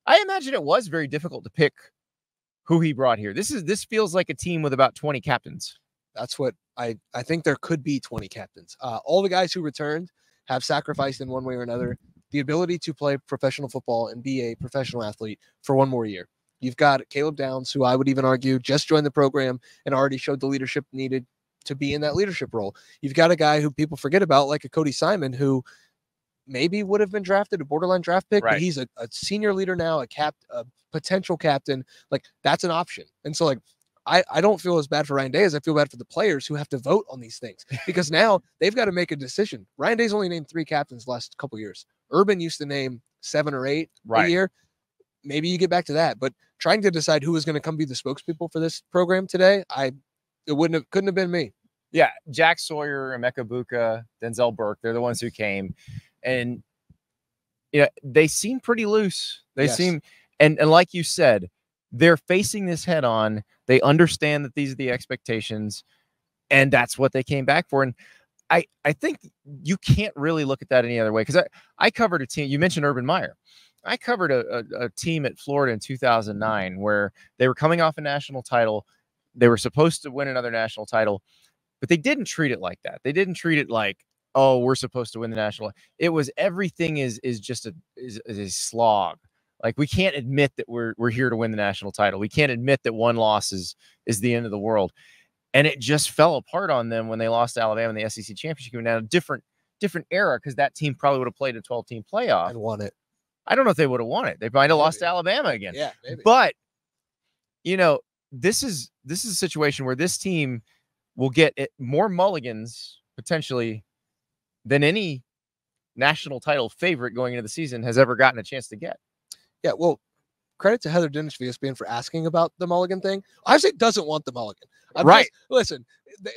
I imagine it was very difficult to pick who he brought here. This feels like a team with about 20 captains. That's what I think there could be 20 captains. All the guys who returned have sacrificed in one way or another the ability to play professional football and be a professional athlete for one more year. You've got Caleb Downs, who I would even argue just joined the program and already showed the leadership needed to be in that leadership role. You've got a guy who people forget about, like a Cody Simon, who maybe would have been drafted, a borderline draft pick, Right. but he's a senior leader now, a potential captain. Like, that's an option. And so, like, I don't feel as bad for Ryan Day as I feel bad for the players who have to vote on these things, because now they've got to make a decision. Ryan Day's only named 3 captains the last couple of years. Urban used to name 7 or 8 a year. Maybe you get back to that, but trying to decide who is going to come be the spokespeople for this program today, couldn't have been me. Yeah, Jack Sawyer, Emeka Buka, Denzel Burke, they're the ones who came. And they seem pretty loose. They seem, and like you said, they're facing this head on. They understand that these are the expectations, and that's what they came back for. And I think you can't really look at that any other way, because I covered a team. You mentioned Urban Meyer. I covered a team at Florida in 2009 where they were coming off a national title. They were supposed to win another national title, but they didn't treat it like that. They didn't treat it like, oh, we're supposed to win the national. It was everything is just a slog. Like, we can't admit that we're here to win the national title. We can't admit that one loss is the end of the world. And it just fell apart on them when they lost to Alabama in the SEC championship. Now, a different era, because that team probably would have played a 12-team playoff and won it. I don't know if they would have won it. They might have lost to Alabama again. Yeah, maybe. But this is a situation where this team will get more mulligans potentially than any national title favorite going into the season has ever gotten a chance to get. Yeah, well, credit to Heather Dinich for ESPN for asking about the mulligan thing. Ohio State doesn't want the mulligan. Listen,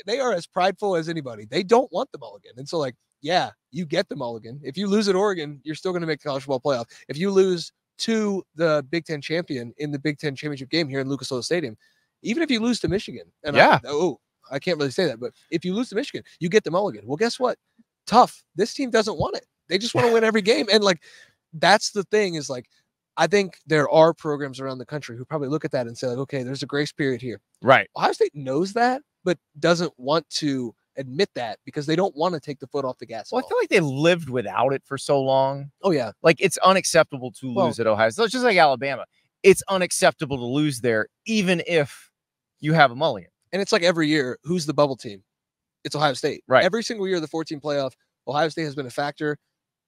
they are as prideful as anybody. They don't want the mulligan. And so, like, yeah, you get the mulligan. If you lose at Oregon, you're still going to make the college football playoff. If you lose to the Big Ten champion in the Big Ten championship game here in Lucas Oil Stadium, even if you lose to Michigan, and I can't really say that, but if you lose to Michigan, you get the mulligan. Well, guess what? Tough. This team doesn't want it. They just want to win every game. And, like, that's the thing is, like, I think there are programs around the country who probably look at that and say, like, okay, there's a grace period here. Right. Ohio State knows that, but doesn't want to admit that because they don't want to take the foot off the gas. Well, I feel like they lived without it for so long. Oh, yeah. Like, it's unacceptable to lose at Ohio State. It's just like Alabama. It's unacceptable to lose there, even if you have a mulligan. And it's like every year, who's the bubble team? It's Ohio State. Right. Every single year, the 14 playoff, Ohio State has been a factor.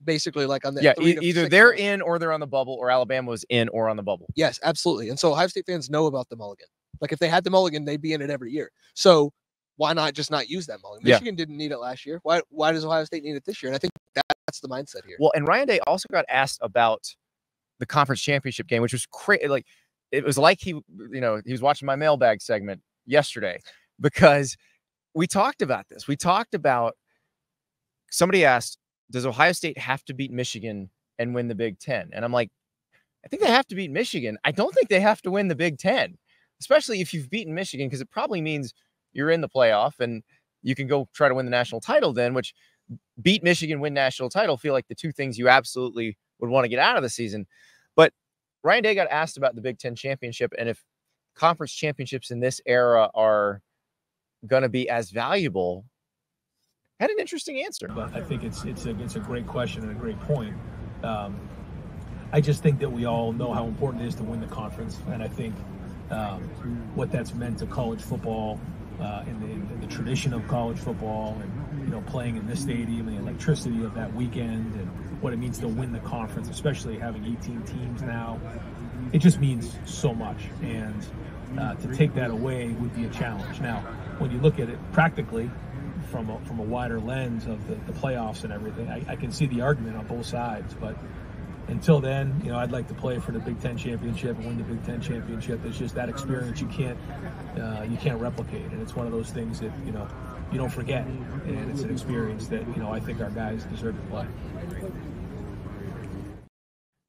Basically, like on the either they're in or they're on the bubble, or Alabama was in or on the bubble. Yes, absolutely. And so Ohio State fans know about the mulligan. Like, if they had the mulligan, they'd be in it every year. So why not just not use that mulligan? Michigan didn't need it last year. Why does Ohio State need it this year? And I think that's the mindset here. Well, and Ryan Day also got asked about the conference championship game, which was crazy. Like, it was like he was watching my mailbag segment yesterday, because we talked about this. We talked about, somebody asked, does Ohio State have to beat Michigan and win the Big Ten? And I'm like, I think they have to beat Michigan. I don't think they have to win the Big Ten, especially if you've beaten Michigan, because it probably means you're in the playoff and you can go try to win the national title then, which beat Michigan, win national title, feel like the two things you absolutely would want to get out of the season. But Ryan Day got asked about the Big Ten championship and if conference championships in this era are going to be as valuable. Had an interesting answer. But I think it's a great question and a great point. I just think that we all know how important it is to win the conference, and I think what that's meant to college football, in the tradition of college football, and playing in this stadium and the electricity of that weekend, and what it means to win the conference, especially having 18 teams now. It just means so much, and to take that away would be a challenge. Now, when you look at it practically, from a wider lens of the playoffs and everything, I can see the argument on both sides. But until then, I'd like to play for the Big Ten championship and win the Big Ten championship. It's just that experience you can't replicate, and it's one of those things that you don't forget, and it's an experience that I think our guys deserve to play.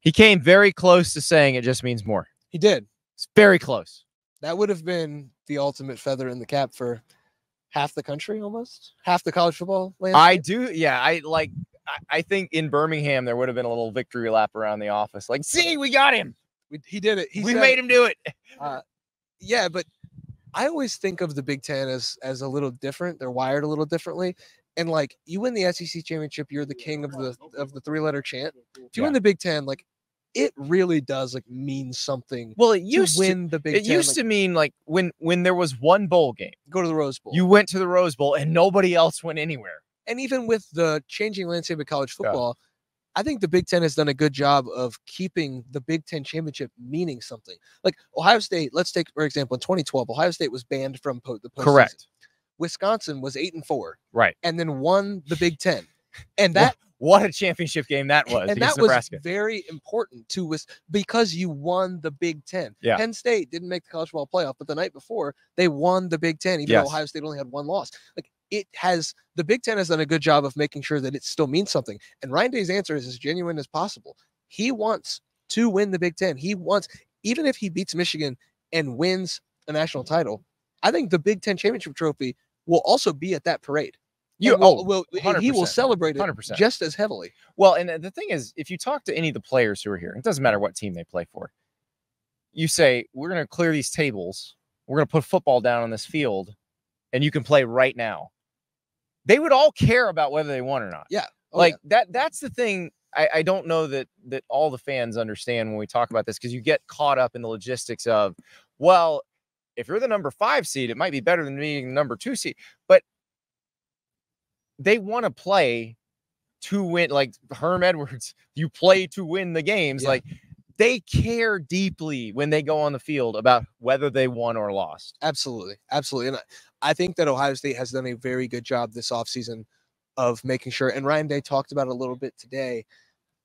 He came very close to saying it just means more. He did. It's very close. That would have been the ultimate feather in the cap for half the country, almost half the college football landscape. I do. Yeah. I think in Birmingham, there would have been a little victory lap around the office. Like, see, we got him. He did it. We made him do it. Yeah, but I always think of the Big Ten as a little different. They're wired a little differently. And like you win the SEC championship, you're the king of the 3-letter chant. If you win the Big Ten, like it really does like mean something. Well, it used to win the Big Ten. It used to mean like when there was one bowl game, go to the Rose Bowl. You went to the Rose Bowl and nobody else went anywhere. And even with the changing landscape of college football, I think the Big Ten has done a good job of keeping the Big Ten championship meaning something. Like Ohio State, let's take for example, in 2012, Ohio State was banned from the postseason. Correct. Wisconsin was 8-4, right, and then won the Big Ten, and that what a championship game that was. And that was very important to us because you won the Big Ten. Yeah. Penn State didn't make the college football playoff, but the night before they won the Big Ten, even though Ohio State only had one loss. Like the Big Ten has done a good job of making sure that it still means something. And Ryan Day's answer is as genuine as possible. He wants to win the Big Ten. He wants, even if he beats Michigan and wins a national title, I think the Big Ten championship trophy will also be at that parade. He will celebrate it 100%. Just as heavily. Well, and the thing is, if you talk to any of the players who are here, it doesn't matter what team they play for. You say, we're going to clear these tables. We're going to put football down on this field, and you can play right now. They would all care about whether they won or not. Yeah. That's the thing. I don't know that all the fans understand when we talk about this, because you get caught up in the logistics of, well, if you're the number 5 seed, it might be better than being the number 2 seed. But they want to play to win. Like Herm Edwards, you play to win the games. Yeah. Like they care deeply when they go on the field about whether they won or lost. Absolutely. Absolutely. And I think that Ohio State has done a very good job this offseason of making sure, and Ryan Day talked about it a little bit today,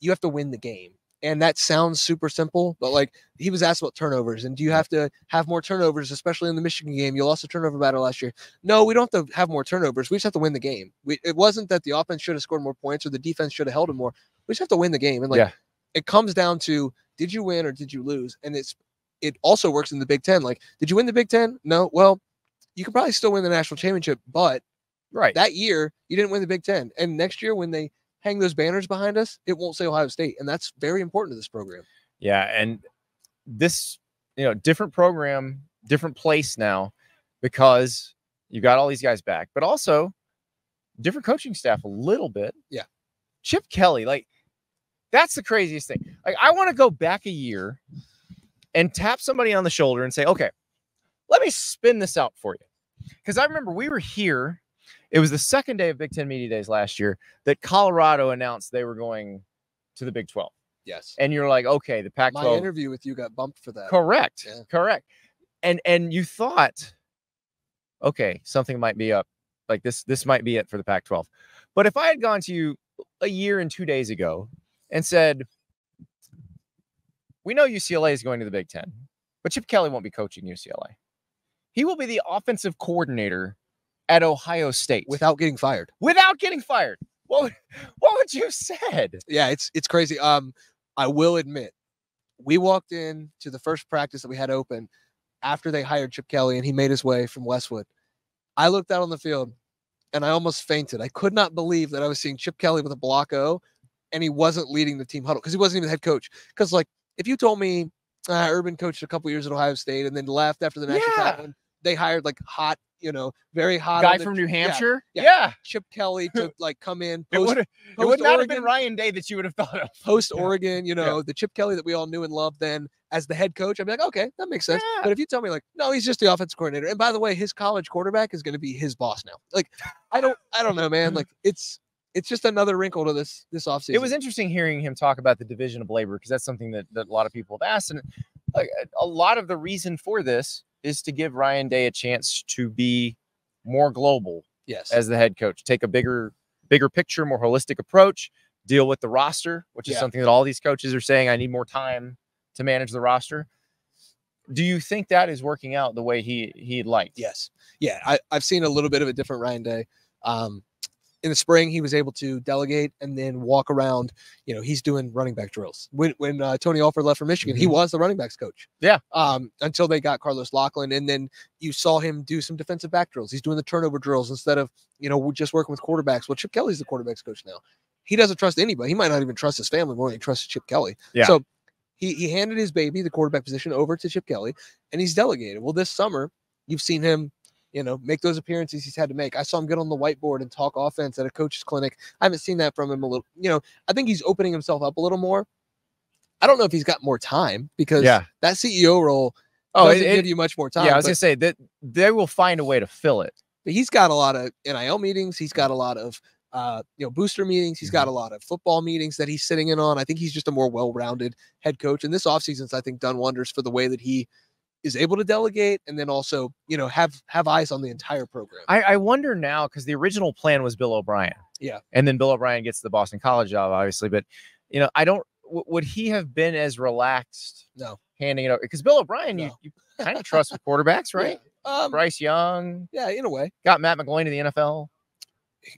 you have to win the game. And that sounds super simple, but like he was asked about turnovers. And do you have to have more turnovers, especially in the Michigan game? You lost a turnover battle last year. No, we don't have to have more turnovers. We just have to win the game. It wasn't that the offense should have scored more points or the defense should have held it more. We just have to win the game. And it comes down to, did you win or did you lose? And it also works in the Big Ten. Like, did you win the Big Ten? No. Well, you can probably still win the national championship, but that year you didn't win the Big Ten. And next year when they hang those banners behind us, it won't say Ohio State. And that's very important to this program. Yeah. And this, different program, different place now, because you got all these guys back, but also different coaching staff a little bit. Yeah. Chip Kelly, like that's the craziest thing. Like I want to go back a year and tap somebody on the shoulder and say, okay, let me spin this out for you. Because I remember we were here. It was the second day of Big Ten Media Days last year that Colorado announced they were going to the Big 12. Yes. And you're like, okay, the Pac-12. My interview with you got bumped for that. Correct. Yeah. Correct. And you thought, okay, something might be up. Like this might be it for the Pac-12. But if I had gone to you a year and 2 days ago and said, we know UCLA is going to the Big Ten, but Chip Kelly won't be coaching UCLA. He will be the offensive coordinator at Ohio State without getting fired. What would you have said? Yeah, it's crazy. I will admit, we walked in to the first practice that we had open after they hired Chip Kelly and he made his way from Westwood. I looked out on the field and I almost fainted. I could not believe that I was seeing Chip Kelly with a block O and he wasn't leading the team huddle because he wasn't even the head coach. Because like if you told me Urban coached a couple years at Ohio State and then left after the national title, they hired like hot, very hot guy from New Hampshire. Yeah. Chip Kelly to like come in. It would not have been Ryan Day that you would have thought of. Post Oregon, the Chip Kelly that we all knew and loved then as the head coach. I'd be like, okay, that makes sense. Yeah. But if you tell me like, no, he's just the offensive coordinator. And by the way, his college quarterback is going to be his boss now. Like, I don't know, man. Like it's just another wrinkle to this offseason. It was interesting hearing him talk about the division of labor because that's something that a lot of people have asked. And like a lot of the reason for this is to give Ryan Day a chance to be more global as the head coach, take a bigger picture, more holistic approach, deal with the roster, which is something that all these coaches are saying, I need more time to manage the roster. Do you think that is working out the way he liked? Yes. Yeah. I've seen a little bit of a different Ryan Day. In the spring, he was able to delegate and then walk around. He's doing running back drills. When Tony Alford left for Michigan, he was the running backs coach. Yeah. Until they got Carlos Loughlin, and then you saw him do some defensive back drills. He's doing the turnover drills instead of just working with quarterbacks. Well, Chip Kelly's the quarterbacks coach now. He doesn't trust anybody. He might not even trust his family more than he trusts Chip Kelly. Yeah. So he handed his baby, the quarterback position, over to Chip Kelly, and he's delegated. Well, this summer, you've seen him, make those appearances he's had to make. I saw him get on the whiteboard and talk offense at a coach's clinic. I haven't seen that from him a little. I think he's opening himself up a little more. I don't know if he's got more time because that CEO role doesn't give you much more time. Yeah, I was going to say that they will find a way to fill it. But he's got a lot of NIL meetings. He's got a lot of booster meetings. He's got a lot of football meetings that he's sitting in on. I think he's just a more well-rounded head coach. And this offseason's, I think, done wonders for the way that he is able to delegate and then also, have eyes on the entire program. I wonder now, because the original plan was Bill O'Brien. Yeah. And then Bill O'Brien gets the Boston College job, obviously. But, would he have been as relaxed? No. Handing it over? Because Bill O'Brien, you kind of trust with quarterbacks, right? Yeah. Bryce Young. Yeah, in a way. Got Matt McGloin to the NFL.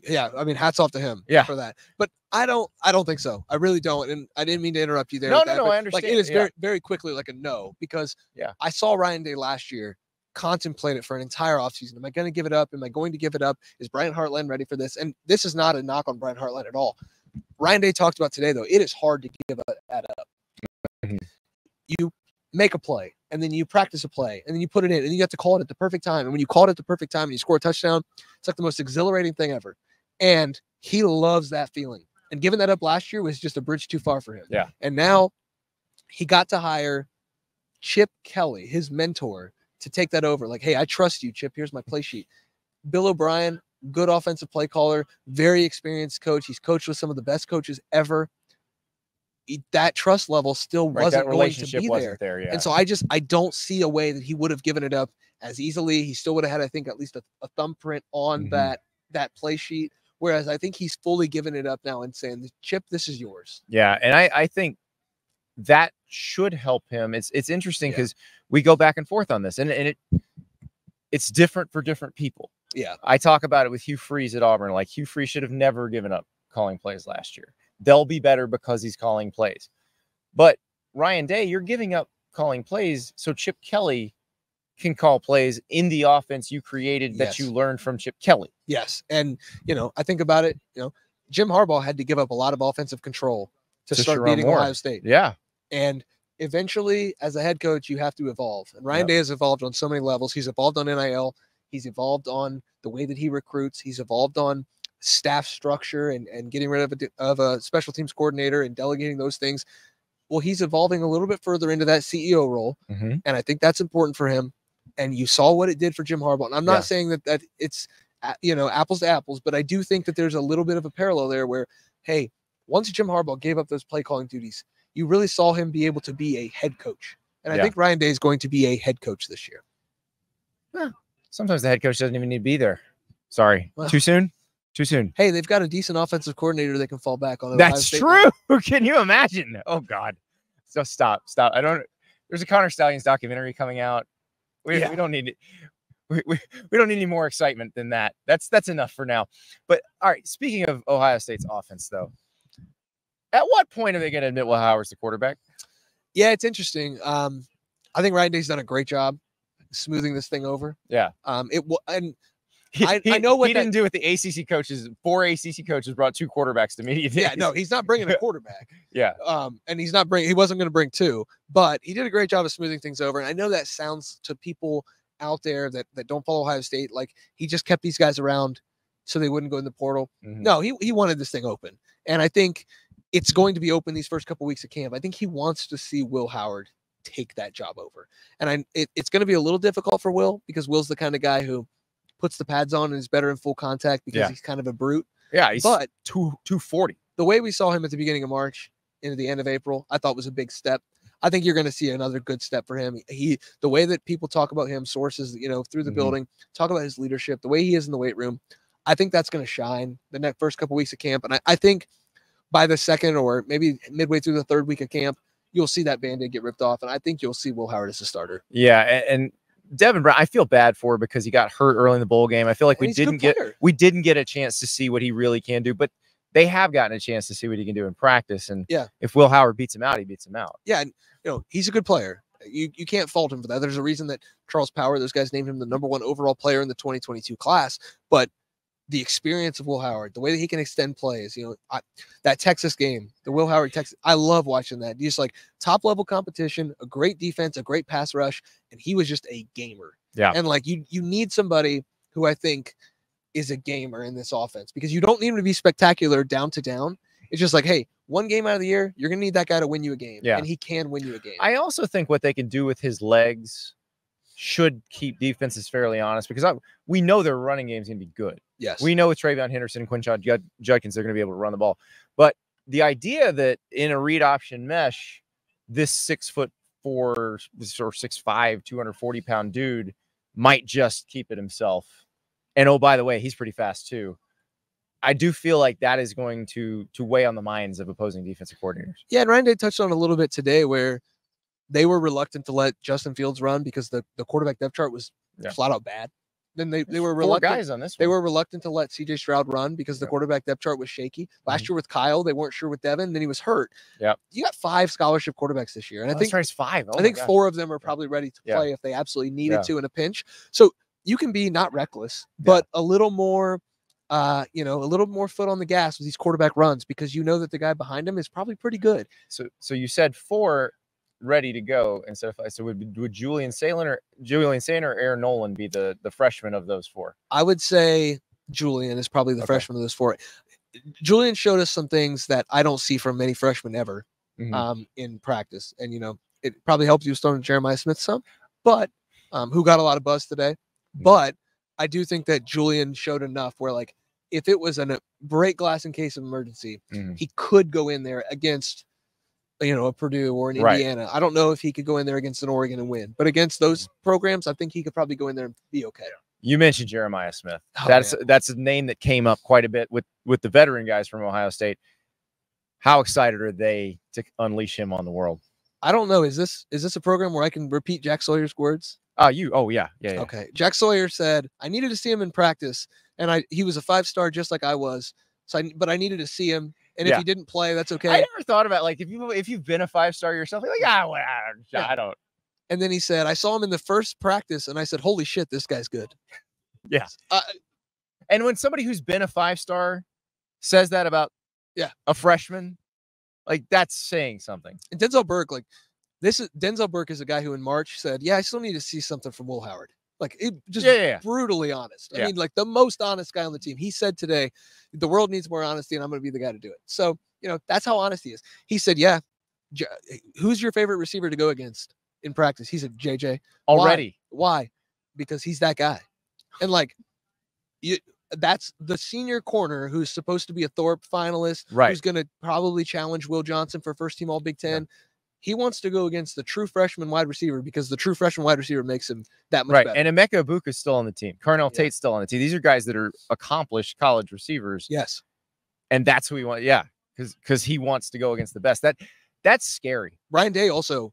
Yeah, I mean, hats off to him for that. But I don't think so. I really don't. And I didn't mean to interrupt you there. No, I understand. Like, it is very, very quickly like a no, because I saw Ryan Day last year contemplate it for an entire offseason. Am I going to give it up? Am I going to give it up? Is Brian Hartline ready for this? And this is not a knock on Brian Hartline at all. Ryan Day talked about today, though, it is hard to give that up. You make a play, and then you practice a play, and then you put it in, and you have to call it at the perfect time. And when you call it at the perfect time and you score a touchdown, it's like the most exhilarating thing ever. And he loves that feeling. And giving that up last year was just a bridge too far for him. Yeah. And now he got to hire Chip Kelly, his mentor, to take that over. Like, hey, I trust you, Chip. Here's my play sheet. Bill O'Brien, good offensive play caller, very experienced coach. He's coached with some of the best coaches ever. That trust level still wasn't going to be there. Yeah. And so I don't see a way that he would have given it up as easily. He still would have had, I think, at least a thumbprint on that play sheet. Whereas I think he's fully given it up now and saying, Chip, this is yours. Yeah. And I think that should help him. It's interesting because we go back and forth on this, and it's different for different people. Yeah. I talk about it with Hugh Freeze at Auburn. Like, Hugh Freeze should have never given up calling plays last year. They'll be better because he's calling plays. But Ryan Day, you're giving up calling plays so Chip Kelly can call plays in the offense you created that you learned from Chip Kelly. Yes. And, I think about it, Jim Harbaugh had to give up a lot of offensive control to start beating Ohio State. Yeah. And eventually, as a head coach, you have to evolve. And Ryan Day has evolved on so many levels. He's evolved on NIL. He's evolved on the way that he recruits. He's evolved on staff structure and getting rid of a special teams coordinator and delegating those things. Well, he's evolving a little bit further into that CEO role. And I think that's important for him. And you saw what it did for Jim Harbaugh. And I'm not saying that it's, apples to apples, but I do think that there's a little bit of a parallel there where, hey, once Jim Harbaugh gave up those play calling duties, you really saw him be able to be a head coach. And I think Ryan Day is going to be a head coach this year. Sometimes the head coach doesn't even need to be there. Sorry. Well, Too soon? Too soon. Hey, they've got a decent offensive coordinator they can fall back on. That's true. Can you imagine? Oh, God. So stop. There's a Connor Stallions documentary coming out. We don't need it. We don't need any more excitement than that. That's enough for now. But all right, speaking of Ohio State's offense, though, at what point are they going to admit Will Howard's the quarterback? Yeah, it's interesting. I think Ryan Day's done a great job smoothing this thing over. Yeah. I know what he didn't do with the ACC coaches. 4 ACC coaches brought 2 quarterbacks to media days. Yeah, no, he's not bringing a quarterback. Yeah. And he wasn't going to bring 2, but he did a great job of smoothing things over. And I know that sounds to people out there that don't follow Ohio State like he just kept these guys around so they wouldn't go in the portal. No, he wanted this thing open. And I think it's going to be open these first couple weeks of camp. I think he wants to see Will Howard take that job over. And it's going to be a little difficult for Will because Will's the kind of guy who puts the pads on and is better in full contact because he's kind of a brute. Yeah, he's 240. The way we saw him at the beginning of March into the end of April, I thought was a big step. I think you're going to see another good step for him. The way that people talk about him, sources, through the building, talk about his leadership, the way he is in the weight room, I think that's going to shine the next first couple weeks of camp. And I think by the second or maybe midway through the third week of camp, you'll see that Band-Aid get ripped off. And I think you'll see Will Howard as a starter. Yeah. And Devin Brown, I feel bad for because he got hurt early in the bowl game. I feel like we didn't get a chance to see what he really can do, but they have gotten a chance to see what he can do in practice. And if Will Howard beats him out, he beats him out. Yeah. And, he's a good player. You can't fault him for that. There's a reason that Charles Power, those guys named him the #1 overall player in the 2022 class, but the experience of Will Howard, the way that he can extend plays, that Texas game, the Will Howard Texas, I love watching that. Just like top level competition, a great defense, a great pass rush, and he was just a gamer. Yeah. And like you need somebody who I think is a gamer in this offense, because you don't need him to be spectacular down to down. It's just like, hey, one game out of the year, you're going to need that guy to win you a game. Yeah. And he can win you a game. I also think what they can do with his legs should keep defenses fairly honest, because we know their running game is going to be good. Yes. We know with Travion Henderson and Quinshon Judkins, they're going to be able to run the ball. But the idea that in a read option mesh, this 6'4", or 6'5", 240-pound dude might just keep it himself. And oh, by the way, he's pretty fast too. I do feel like that is going to weigh on the minds of opposing defensive coordinators. Yeah, and Ryan Day touched on a little bit today where they were reluctant to let Justin Fields run because the quarterback depth chart was flat out bad. Then they were reluctant. 4 guys on this one. They were reluctant to let CJ Stroud run because the quarterback depth chart was shaky. Last year with Kyle, they weren't sure with Devin. Then he was hurt. Yeah, you got 5 scholarship quarterbacks this year, and I think it's 5. I think 4 of them are probably ready to play if they absolutely needed to in a pinch. So you can be not reckless, but a little more. A little more foot on the gas with these quarterback runs, because you know that the guy behind him is probably pretty good. So you said 4 ready to go instead of 5. So would Julian Sayin or Aaron Nolan be the freshman of those 4? I would say Julian is probably the freshman of those 4. Julian showed us some things that I don't see from many freshmen ever in practice, and it probably helps you throwing Jeremiah Smith some, but who got a lot of buzz today, but. I do think that Julian showed enough where, like, if it was a break glass in case of emergency, he could go in there against, a Purdue or an Indiana. I don't know if he could go in there against an Oregon and win, but against those programs, I think he could probably go in there and be okay. You mentioned Jeremiah Smith. That's a name that came up quite a bit with the veteran guys from Ohio State. How excited are they to unleash him on the world? I don't know. Is this a program where I can repeat Jack Sawyer's words? Yeah. Okay. Jack Sawyer said, I needed to see him in practice, and he was a 5-star just like I was. But I needed to see him, and if he didn't play, that's okay. I never thought about, like, if you've been a 5-star yourself, you're like, I don't. And then he said, I saw him in the first practice, and I said, holy shit, this guy's good. Yeah. And when somebody who's been a 5-star says that about a freshman, like, that's saying something. And Denzel Burke, Denzel Burke is a guy who in March said, I still need to see something from Will Howard. Like, it just brutally honest. I mean, like, the most honest guy on the team. He said today, the world needs more honesty, and I'm going to be the guy to do it. So, that's how honest he is. He said, who's your favorite receiver to go against in practice? He said, JJ. Already. Why? Because he's that guy. And, like, that's the senior corner who's supposed to be a Thorpe finalist, who's going to probably challenge Will Johnson for first team All Big Ten. Yeah. He wants to go against the true freshman wide receiver because the true freshman wide receiver makes him that much better. And Emeka Ibuka is still on the team. Carnell Tate's still on the team. These are guys that are accomplished college receivers. Yes. And that's who he wants. Yeah. Because he wants to go against the best. That's scary. Ryan Day also,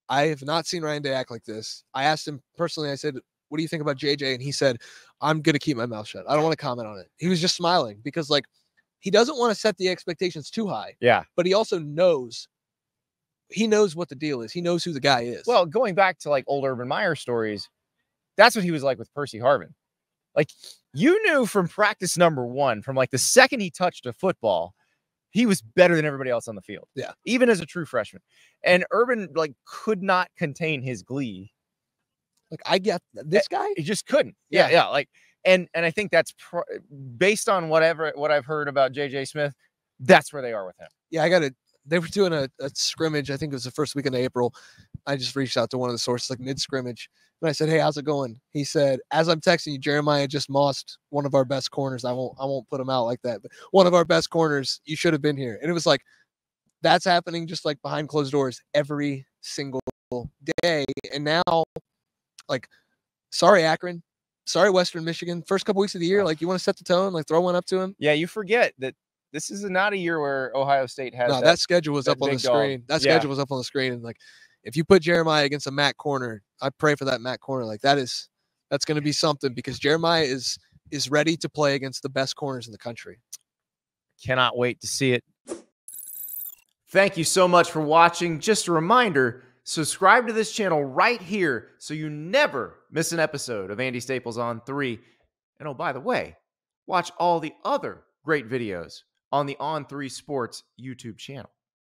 I have not seen Ryan Day act like this. I asked him personally, I said, what do you think about JJ? And he said, I'm going to keep my mouth shut. I don't want to comment on it. He was just smiling because, like, he doesn't want to set the expectations too high. Yeah. But he also knows. He knows what the deal is. He knows who the guy is. Well, going back to, like, old Urban Meyer stories, that's what he was like with Percy Harvin. Like, you knew from practice number 1, from, like, the second he touched a football, he was better than everybody else on the field. Yeah. Even as a true freshman. And Urban, like, could not contain his glee. Like, I get this guy. He just couldn't. Yeah. Like, and I think that's based on what I've heard about JJ Smith. That's where they are with him. Yeah, they were doing a scrimmage. I think it was the first weekend of April. I just reached out to one of the sources, like mid scrimmage, and I said, "Hey, how's it going?" He said, "As I'm texting you, Jeremiah just mossed one of our best corners. I won't put him out like that, but one of our best corners. You should have been here." And it was like, that's happening just like behind closed doors every single day. And now, like, sorry, Akron, sorry, Western Michigan. First couple weeks of the year, like, you want to set the tone, like, throw one up to him. Yeah, you forget that. This is not a year where Ohio State has. No, that schedule was up on the screen. That schedule was up on the screen, and, like, if you put Jeremiah against a MAC corner, I pray for that MAC corner. Like, that's going to be something because Jeremiah is ready to play against the best corners in the country. Cannot wait to see it. Thank you so much for watching. Just a reminder, subscribe to this channel right here so you never miss an episode of Andy Staples on 3. And oh, by the way, Watch all the other great videos on the On3 Sports YouTube channel.